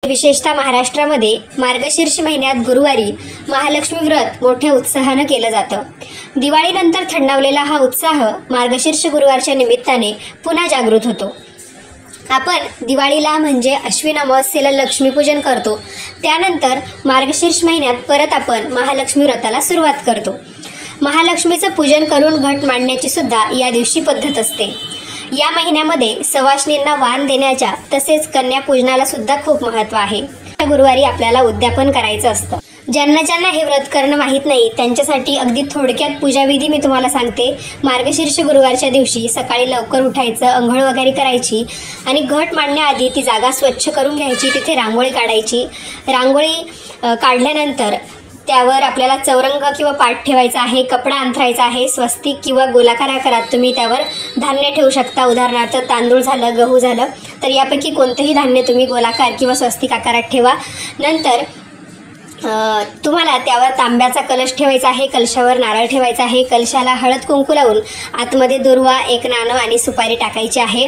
विशेषतः महाराष्ट्रामध्ये मार्गशीर्ष महिन्यात गुरुवारी महालक्ष्मी व्रत मोठ्या उत्साहाने केलं जातं। दिवाळीनंतर थंडावलेला हा उत्साह मार्गशीर्ष गुरुवारच्या निमित्ताने पुन्हा जागृत होतो। आपण दिवाळीला म्हणजे अश्विन अमावास्येला लक्ष्मीपूजन करतो, त्यानंतर मार्गशीर्ष महिन्यात परत आपण महालक्ष्मी व्रताला सुरुवात करतो। महालक्ष्मीचं पूजन करून घट मांडण्याची सुद्धा या दिवशी पद्धत असते। या महिन्यामध्ये सवाष्णींना वाण देण्याच्या तसेच कन्या पूजनाला सुद्धा खूप महत्त्व आहे। गुरुवारी आपल्याला उद्यापन करायचं असतं। ज्यांना ज्यांना हे व्रत करणं माहीत नाही त्यांच्यासाठी अगदी थोडक्यात पूजाविधी मी तुम्हाला सांगते। मार्गशीर्ष गुरुवारच्या दिवशी सकाळी लवकर उठायचं, अंघोळ वगैरे करायची आणि घट मांडण्याआधी ती जागा स्वच्छ करून घ्यायची, तिथे रांगोळी काढायची। रांगोळी काढल्यानंतर त्यावर आपल्याला चौरंग किंवा पाट ठेवायचा आहे, कपडा अंथरायचा आहे। स्वस्तिक किंवा गोलाकार आकारात तुम्ही त्यावर धान्य ठेवू शकता। उदाहरणार्थ तांदूळ झालं, गहू झालं, तर यापैकी कोणतेही धान्य तुम्ही गोलाकार किंवा स्वस्तिक आकारात ठेवा। नंतर तुम्हाला त्यावर तांब्याचा कलश ठेवायचा आहे, कलशावर नारळ ठेवायचा आहे, कलशाला हळद कुंकू लावून आतमध्ये दुर्वा, एक नाणं आणि सुपारी टाकायची आहे।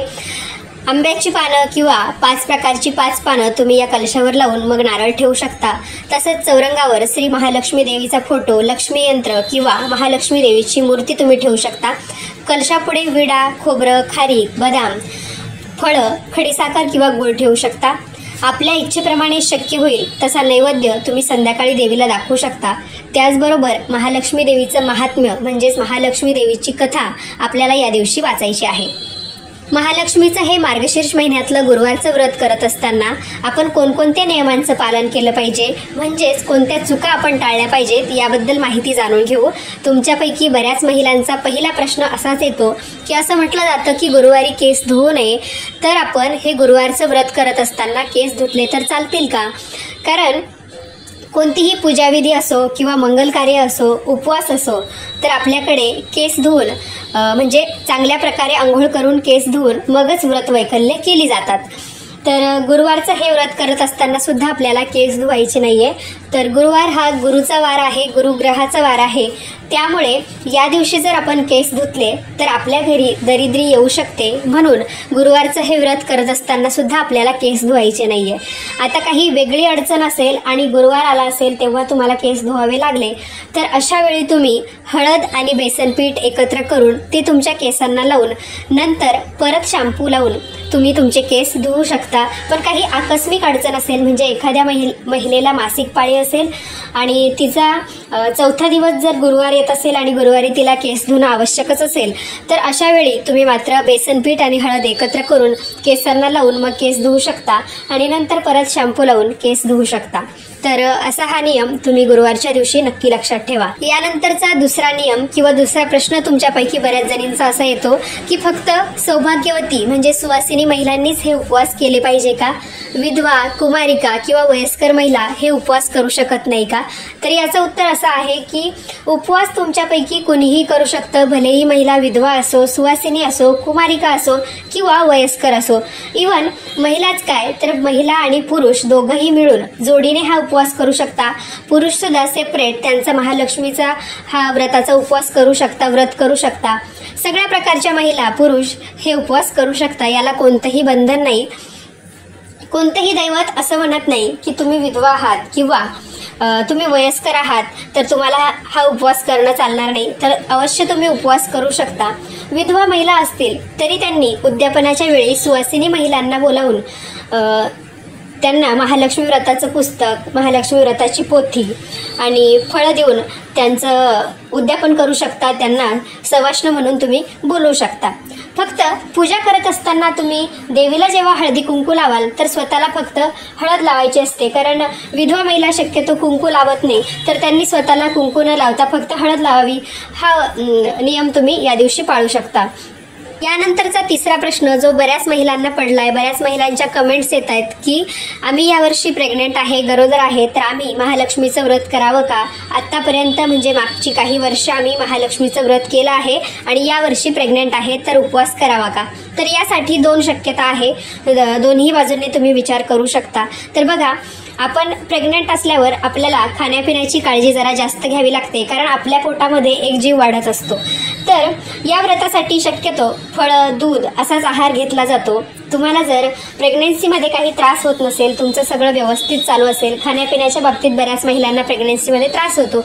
आंब्याची पानं किंवा 5 प्रकारची 5 पानं तुम्ही या कलशावर लावून मग नारळ ठेवू शकता। तसेच चौरंगावर श्री महालक्ष्मी देवीचा फोटो, लक्ष्मी यंत्र किंवा महालक्ष्मी देवीची मूर्ती तुम्ही ठेवू शकता। कलशापुढे विडा, खोबरं, खारीक, बदाम, फळं, खडीसाखर किंवा गूळ ठेवू शकता। आपल्या इच्छेप्रमाणे शक्य होईल तसा नैवेद्य तुम्ही संध्याकाळी देवीला दाखवू शकता। त्याचबरोबर महालक्ष्मी देवीचं महात्म्य म्हणजेच महालक्ष्मी देवीची कथा आपल्याला या दिवशी वाचायची आहे। महालक्ष्मीचं हे मार्गशीर्ष महिन्यातलं गुरुवारचं व्रत करत असताना आपण कोणकोणत्या नियमांचं पालन केलं पाहिजे, म्हणजेच कोणत्या चुका आपण टाळल्या पाहिजेत याबद्दल माहिती जाणून घेऊ। तुमच्यापैकी बऱ्याच महिलांचा पहिला प्रश्न असाच येतो की असं म्हटलं जातं की गुरुवारी केस धुवू नये, तर आपण हे गुरुवारचं व्रत करत असताना केस धुतले तर चालतील का? कारण कोणतीही पूजाविधी असो किंवा मंगल कार्य असो, उपवास असो, तर आपल्याकडे केस धुवून म्हणजे चांगल्या प्रकारे अंघोळ करून केस धुवून मगच व्रत वैकल्य केली जातात। तर गुरुवारचं हे व्रत करत असताना सुद्धा आपल्याला केस धुवायचे नाहीये। तर गुरुवार हा गुरुचा वार आहे, गुरुग्रहाचा वार आहे, त्यामुळे या दिवशी जर आपण केस धुतले तर आपल्या घरी दरिद्री येऊ शकते, म्हणून गुरुवारचं हे व्रत करत असताना सुद्धा आपल्याला केस धुवायचे नाहीये। आता काही वेगळी अडचण असेल आणि गुरुवार आला असेल तेव्हा तुम्हाला केस धुवावे लागले, तर अशा वेळी तुम्ही हळद आणि बेसन पीठ एकत्र करून ते तुमच्या केसांना लावून नंतर परत शॅम्पू लावून तुम्ही तुमचे केस धुवू शकता। पण काही आकस्मिक अडचण असेल, म्हणजे एखाद्या महिलेला मासिक पाळी असेल आणि तिचा 4था दिवस जर गुरुवार येत असेल आणि गुरुवारी तिला केस धुणं आवश्यकच असेल, तर अशा वेळी तुम्ही मात्र बेसन पीठ आणि हळद एकत्र करून केसांना लावून मग केस धुवू शकता आणि नंतर परत शॅम्पू लावून केस धुवू शकता। तर असा हा नियम तुम्ही गुरुवारच्या दिवशी नक्की लक्षात ठेवा। यानंतरचा दुसरा नियम किंवा दुसरा प्रश्न तुमच्यापैकी बऱ्याच जणींचा असा येतो की फक्त सौभाग्यवती म्हणजे सुवासिनी महिलांनीच हे उपवास केले पाहिजे का? विधवा, कुमारिका किंवा वयस्कर महिला हे उपवास करू शकत नाही का? तर याचं उत्तर असं आहे की उपवास तुमच्यापैकी कोणीही करू शकतं, भलेही महिला विधवा असो, सुवासिनी असो, कुमारिका असो किंवा वयस्कर असो। इवन महिलाच काय तर महिला आणि पुरुष दोघंही मिळून जोडीने हा उपवास करू शकता। पुरुष सुद्धा सेपरेट त्यांचा महालक्ष्मीचा हा व्रताचा उपवास करू शकता, व्रत करू शकता। सगळ्या प्रकारच्या महिला, पुरुष हे उपवास करू शकता, याला कोणतंही बंधन नाही। कोणतेही दैवत असं म्हणत नाही की तुम्ही विधवा आहात किंवा तुम्ही वयस्कर आहात तर तुम्हाला हा उपवास करणं चालणार नाही, तर अवश्य तुम्ही उपवास करू शकता। विधवा महिला असतील तरी त्यांनी उद्यापनाच्या वेळी सुवासिनी महिलांना बोलावून त्यांना महालक्ष्मी व्रताचं पुस्तक, महालक्ष्मी व्रताची पोथी आणि फळं देऊन त्यांचं उद्यापन करू शकता, त्यांना सवाष्ण म्हणून तुम्ही बोलवू शकता। फक्त पूजा करत असताना तुम्ही देवीला जेव्हा हळदी कुंकू लावाल तर स्वतःला फक्त हळद लावायची असते, कारण विधवा महिला शक्यतो कुंकू लावत नाही, तर त्यांनी स्वतःला कुंकू न लावता फक्त हळद लावावी, हा नियम तुम्ही या दिवशी पाळू शकता। यानंतरचा तिसरा प्रश्न जो बऱ्याच महिलांना पडलाय, बऱ्याच महिलांच्या कमेंट्स येत आहेत की आम्ही यावर्षी प्रेग्नेंट आहे, गरोदर आहे, तर आम्ही महालक्ष्मीचं व्रत करावं का? आतापर्यंत म्हणजे मागची काही वर्ष आम्ही महालक्ष्मीचं व्रत केलं आहे आणि यावर्षी प्रेग्नेंट आहे, तर उपवास करावा का? तर यासाठी 2 शक्यता आहे, दोन्ही बाजूने तुम्ही विचार करू शकता। तर बघा, आपण प्रेग्नंट असल्यावर आपल्याला खाण्यापिण्याची काळजी जरा जास्त घ्यावी लागते, कारण आपल्या पोटामध्ये एक जीव वाढत असतो. तर या व्रतासाठी शक्यतो फळं, दूध असाच आहार घेतला जातो. तुम्हाला जर प्रेग्नेन्सीमध्ये काही त्रास होत नसेल, तुमचं सगळं व्यवस्थित चालू असेल, खाण्यापिण्याच्या बाबतीत बऱ्याच महिलांना प्रेग्नेन्सीमध्ये त्रास होतो,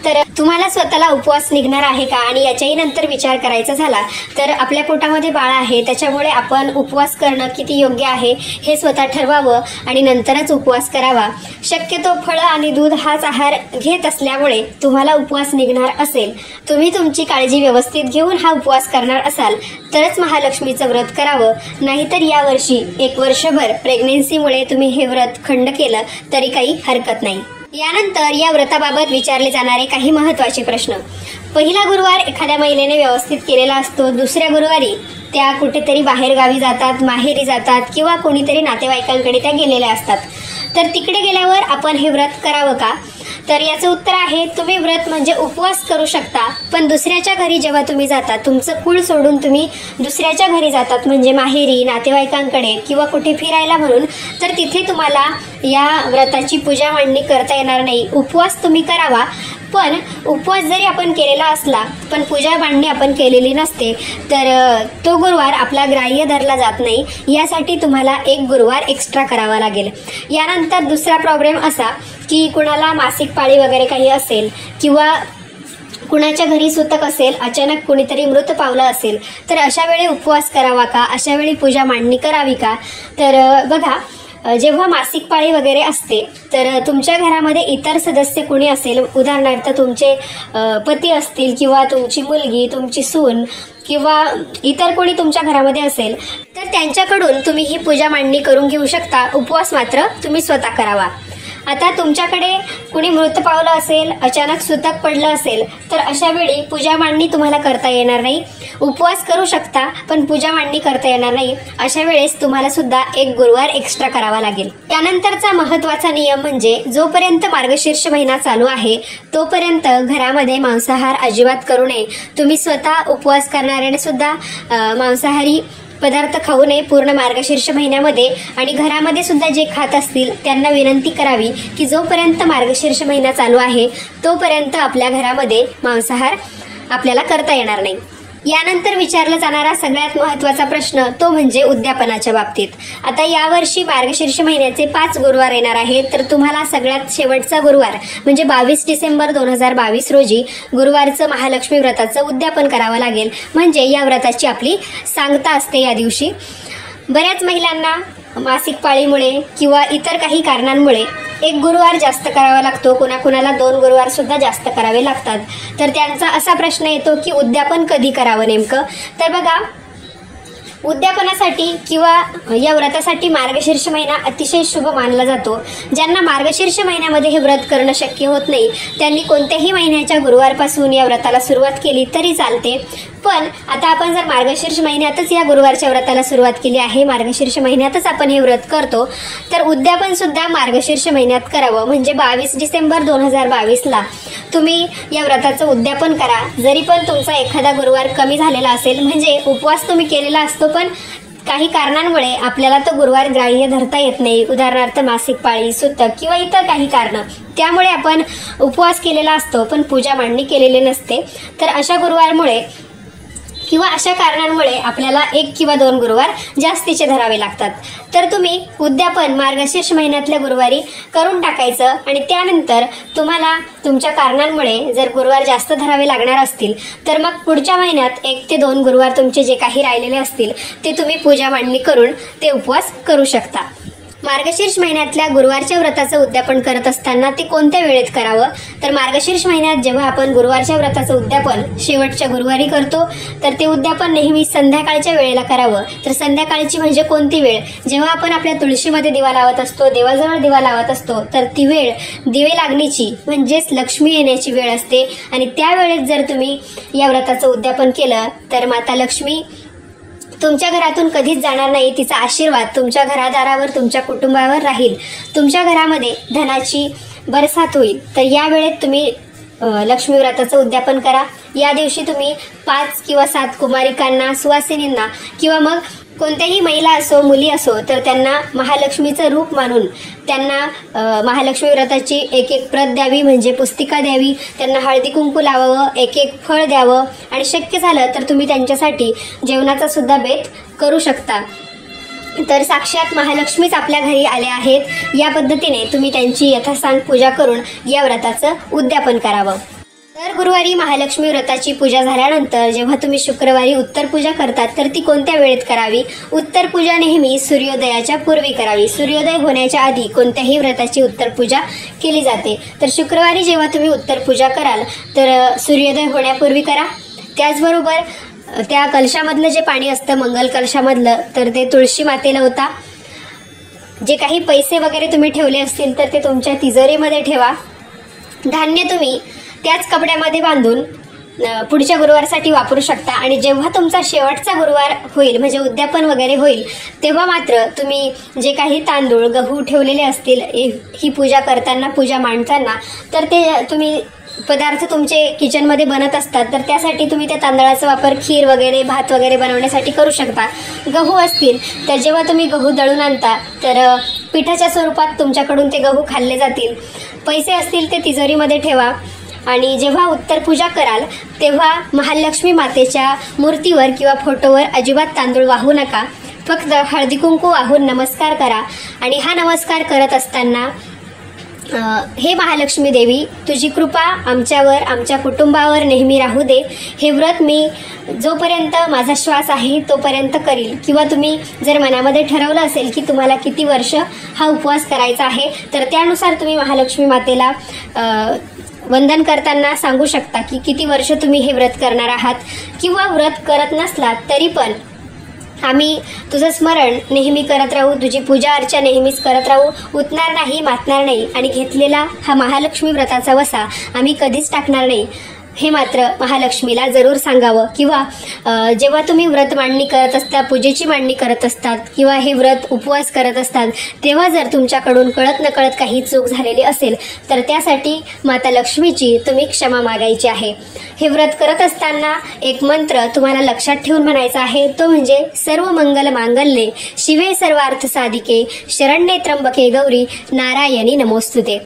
तर तुम्हाला स्वतःला उपवास निघणार आहे का आणि याच्याही नंतर विचार करायचा झाला तर आपल्या पोटामध्ये बाळ आहे, त्याच्यामुळे आपण उपवास करणं किती योग्य आहे हे स्वतः ठरवावं आणि नंतरच उपवास करावा. शक्यतो फळं आणि दूध हाच आहार घेत असल्यामुळे तुम्हाला उपवास निघणार असेल, तुम्ही तुमची काळजी व्यवस्थित घेऊन हा उपवास करणार असाल तरच महालक्ष्मीचं व्रत करावं. नाहीतर यावर्षी 1 वर्षभर प्रेग्नेन्सीमुळे तुम्ही हे व्रत खंड केलं तरी काही हरकत नाही. यानंतर या व्रताबाबत विचारले जाणारे काही महत्त्वाचे प्रश्न. पहिला गुरुवार एखाद्या महिलेने व्यवस्थित केलेला असतो, दुसऱ्या गुरुवारी त्या कुठेतरी बाहेर गावी जातात, माहेरी जातात किंवा कोणीतरी नातेवाईकांकडे त्या गेलेल्या असतात. तर तिकडे गेल्यावर आपण हे व्रत करावं का? तर याचं उत्तर आहे, तुम्ही व्रत म्हणजे उपवास करू शकता, पण दुसऱ्याच्या घरी जेव्हा तुम्ही जाता, तुमचं कुळ सोडून तुम्ही दुसऱ्याच्या घरी जातात म्हणजे माहेरी, नातेवाईकांकडे किंवा कुठे फिरायला म्हणून, तर तिथे तुम्हाला या व्रताची पूजा मांडणी करता येणार नाही. उपवास तुम्ही करावा, पण उपवास जरी आपण केलेला असला पण पूजा मांडणी आपण केलेली नसते तर तो गुरुवार आपला ग्राह्य धरला जात नाही. यासाठी तुम्हाला 1 गुरुवार एक्स्ट्रा करावा लागेल. यानंतर दुसरा प्रॉब्लेम असा की कुणाला मासिक पाळी वगैरे काही असेल किंवा कुणाच्या घरी सुतक असेल, अचानक कुणीतरी मृत पावलं असेल, तर अशा वेळी उपवास करावा का? अशा वेळी पूजा मांडणी करावी का? तर बघा, जेव्हा मासिक पाळी वगैरे असते तर तुमच्या घरामध्ये इतर सदस्य कुणी असेल, उदाहरणार्थ तुमचे पती असतील किंवा तुमची मुलगी, तुमची सून किंवा इतर कोणी तुमच्या घरामध्ये असेल तर त्यांच्याकडून तुम्ही ही पूजा मांडणी करून घेऊ शकता. उपवास मात्र तुम्ही स्वतः करावा. आता तुमच्याकडे कुणी मृत पावलं असेल, अचानक सुतक पडलं असेल, तर अशा वेळी पूजा मांडणी तुम्हाला करता येणार नाही. उपवास करू शकता पण पूजा मांडणी करता येणार नाही. अशा वेळेस तुम्हाला सुद्धा 1 गुरुवार एक्स्ट्रा करावा लागेल. त्यानंतरचा महत्त्वाचा नियम म्हणजे जोपर्यंत मार्गशीर्ष महिना चालू आहे तोपर्यंत घरामध्ये मांसाहार अजिबात करू नये. तुम्ही स्वतः उपवास करणाऱ्याने सुद्धा मांसाहारी पदार्थ खाऊ नये पूर्ण मार्गशीर्ष महिन्यामध्ये. आणि घरामध्ये सुद्धा जे खात असतील त्यांना विनंती करावी की जोपर्यंत मार्गशीर्ष महिना चालू आहे तोपर्यंत आपल्या घरामध्ये मांसाहार आपल्याला करता येणार नाही. यानंतर विचारला जाणारा सगळ्यात महत्त्वाचा प्रश्न तो म्हणजे उद्यापनाच्या बाबतीत. आता यावर्षी मार्गशीर्ष महिन्याचे 5 गुरुवार येणार आहेत, तर तुम्हाला सगळ्यात शेवटचा गुरुवार म्हणजे 22 डिसेंबर 2022 रोजी गुरुवारचं महालक्ष्मी व्रताचं उद्यापन करावं लागेल. म्हणजे या व्रताची आपली सांगता असते या दिवशी. बऱ्याच महिलांना मासिक पाळीमुळे किंवा इतर काही कारणांमुळे 1 गुरुवार जास्त करावा लागतो, कुणाकुणाला 2 गुरुवार सुद्धा जास्त करावे लागतात. तर त्यांचा असा प्रश्न येतो की उद्यापन कधी करावं नेमकं? तर बघा, उद्यापनासाठी किंवा या व्रतासाठी मार्गशीर्ष महिना अतिशय शुभ मानला जातो. ज्यांना मार्गशीर्ष महिन्यामध्ये हे व्रत करणं शक्य होत नाही त्यांनी कोणत्याही महिन्याच्या गुरुवारपासून या व्रताला सुरुवात केली तरी चालते. पण आता आपण जर मार्गशीर्ष महिन्यातच या गुरुवारच्या व्रताला सुरुवात केली आहे, मार्गशीर्ष महिन्यातच आपण हे व्रत करतो, तर उद्यापन सुद्धा मार्गशीर्ष महिन्यात करावं. म्हणजे 22 डिसेंबर 2022ला तुम्ही या व्रताचं उद्यापन करा. जरी पण तुमचा एखादा गुरुवार कमी झालेला असेल, म्हणजे उपवास तुम्ही केलेला असतो पण काही कारणांमुळे आपल्याला तो गुरुवार ग्राह्य धरता येत नाही, उदाहरणार्थ मासिक पाळी, सुतक किंवा इतर काही कारणं, त्यामुळे आपण उपवास केलेला असतो पण पूजा मांडणी केलेली नसते. तर अशा गुरुवारमुळे किंवा अशा कारणांमुळे आपल्याला 1 किंवा 2 गुरुवार जास्तीचे धरावे लागतात. तर तुम्ही उद्यापन मार्गशीर्ष महिन्यातल्या गुरुवारी करून टाकायचं आणि त्यानंतर तुम्हाला तुमच्या कारणांमुळे जर गुरुवार जास्त धरावे लागणार असतील तर मग पुढच्या महिन्यात 1 ते 2 गुरुवार तुमचे जे काही राहिलेले असतील ते तुम्ही पूजा मांडणी करून ते उपवास करू शकता. मार्गशीर्ष महिन्यातल्या गुरुवारच्या व्रताचं उद्यापन करत असताना ते कोणत्या वेळेत करावं? तर मार्गशीर्ष महिन्यात जेव्हा आपण गुरुवारच्या व्रताचं उद्यापन शेवटच्या गुरुवारी करतो तर ते उद्यापन नेहमी संध्याकाळच्या वेळेला करावं. तर संध्याकाळची म्हणजे कोणती वेळ? जेव्हा आपण आपल्या तुळशीमध्ये दिवा लावत असतो, देवाजवळ दिवा लावत असतो, तर ती वेळ दिवे लागणीची म्हणजेच लक्ष्मी येण्याची वेळ असते. आणि त्या वेळेत जर तुम्ही या व्रताचं उद्यापन केलं तर माता लक्ष्मी तुमच्या घरातून कधीच जाणार नाही. तिचा आशीर्वाद तुमच्या घरादारावर, तुमच्या कुटुंबावर राहील. तुमच्या घरामध्ये धनाची बरसात होईल. तर या वेळेत तुम्ही लक्ष्मी व्रताचं उद्यापन करा. या दिवशी तुम्ही 5 किंवा 7 कुमारिकांना, सुवासिनींना किंवा मग कोणत्याही महिला असो मुली असो तर त्यांना महालक्ष्मीचं रूप मानून त्यांना महालक्ष्मी व्रताची एक एक प्रत द्यावी, म्हणजे पुस्तिका द्यावी, त्यांना हळदी कुंकू लावावं, एक एक फळ द्यावं आणि शक्य झालं तर तुम्ही त्यांच्यासाठी जेवणाचा सुद्धा बेत करू शकता। तर साक्षात महालक्ष्मीच आपल्या घरी आल्या आहेत, या पद्धतीने तुम्ही त्यांची यथासांग पूजा करून या व्रताचं उद्यापन करावं। दर गुरुवारी महालक्ष्मी व्रताची पूजा झाल्यानंतर जेव्हा तुम्ही शुक्रवारी उत्तर पूजा करतात तर ती कोणत्या वेळेत करावी? उत्तर पूजा नेहमी सूर्योदयाच्या पूर्वी करावी। सूर्योदय होण्याच्या आधी कोणत्याही व्रताची उत्तर पूजा केली जाते। तर शुक्रवारी जेव्हा तुम्ही उत्तर पूजा कराल तर सूर्योदय होण्यापूर्वी करा। त्याचबरोबर त्या कलशामधलं जे पाणी असतं मंगल कलशामधलं तर ते तुळशी मातेला ओता। जे काही पैसे वगैरे तुम्ही ठेवले असतील तर ते तुमच्या तिजोरीमध्ये ठेवा। धान्य तुम्ही त्याच कपड्यामध्ये बांधून पुढच्या गुरुवारसाठी वापरू शकता आणि जेव्हा तुमचा शेवटचा गुरुवार होईल म्हणजे उद्यापन वगैरे होईल तेव्हा मात्र तुम्ही जे काही तांदूळ गहू ठेवलेले असतील ही पूजा करताना पूजा मांडताना तर ते तुम्ही पदार्थ तुमचे किचनमध्ये बनत असतात तर त्यासाठी तुम्ही त्या तांदळाचा वापर खीर वगैरे भात वगैरे बनवण्यासाठी करू शकता। गहू असतील तर जेव्हा तुम्ही गहू दळून आणता तर पिठाच्या स्वरूपात तुमच्याकडून ते गहू खाल्ले जातील। पैसे असतील ते तिजोरीमध्ये ठेवा आणि जेव्हा उत्तर पूजा कराल तेव्हा महालक्ष्मी मातेच्या मूर्तीवर किंवा फोटोवर अजिबात तांदूळ वाहू नका, फक्त हळदी कुंकू वाहून नमस्कार करा आणि हा नमस्कार करत असताना हे महालक्ष्मी देवी तुझी कृपा आमच्यावर आमच्या कुटुंबावर नेहमी राहू दे। हे व्रत मी जोपर्यंत माझा श्वास आहे तोपर्यंत करील, किंवा तुम्ही जर मनामध्ये ठरवलं असेल की तुम्हाला किती वर्ष हा उपवास करायचा आहे तर त्यानुसार तुम्ही महालक्ष्मी मातेला वंदन करताना सांगू शकता की किती वर्ष तुम्ही हे व्रत करणार आहात, किंवा व्रत करत नसलात तरी पण आम्ही तुझं स्मरण नेहमी करत राहू, तुझी पूजा अर्चा नेहमीच करत राहू, उतणार नाही मातणार नाही आणि घेतलेला हा महालक्ष्मी व्रताचा वसा आम्ही कधीच टाकणार नाही, हे मात्र महालक्ष्मीला जरूर सांगावं। किंवा जेव्हा तुम्ही व्रत मांडणी करत असता, पूजेची मांडणी करत असतात किंवा हे व्रत उपवास करत असतात तेव्हा जर तुमच्याकडून कळत नकळत काही चूक झालेली असेल तर त्यासाठी माता लक्ष्मीची तुम्ही क्षमा मागायची आहे। हे व्रत करत असताना एक मंत्र तुम्हाला लक्षात ठेवून म्हणायचा आहे, तो म्हणजे सर्व मंगल मांगल्ये शिवे सर्वार्थ साधिके शरण्ये त्र्यंबके गौरी नारायणी नमोस्तुते।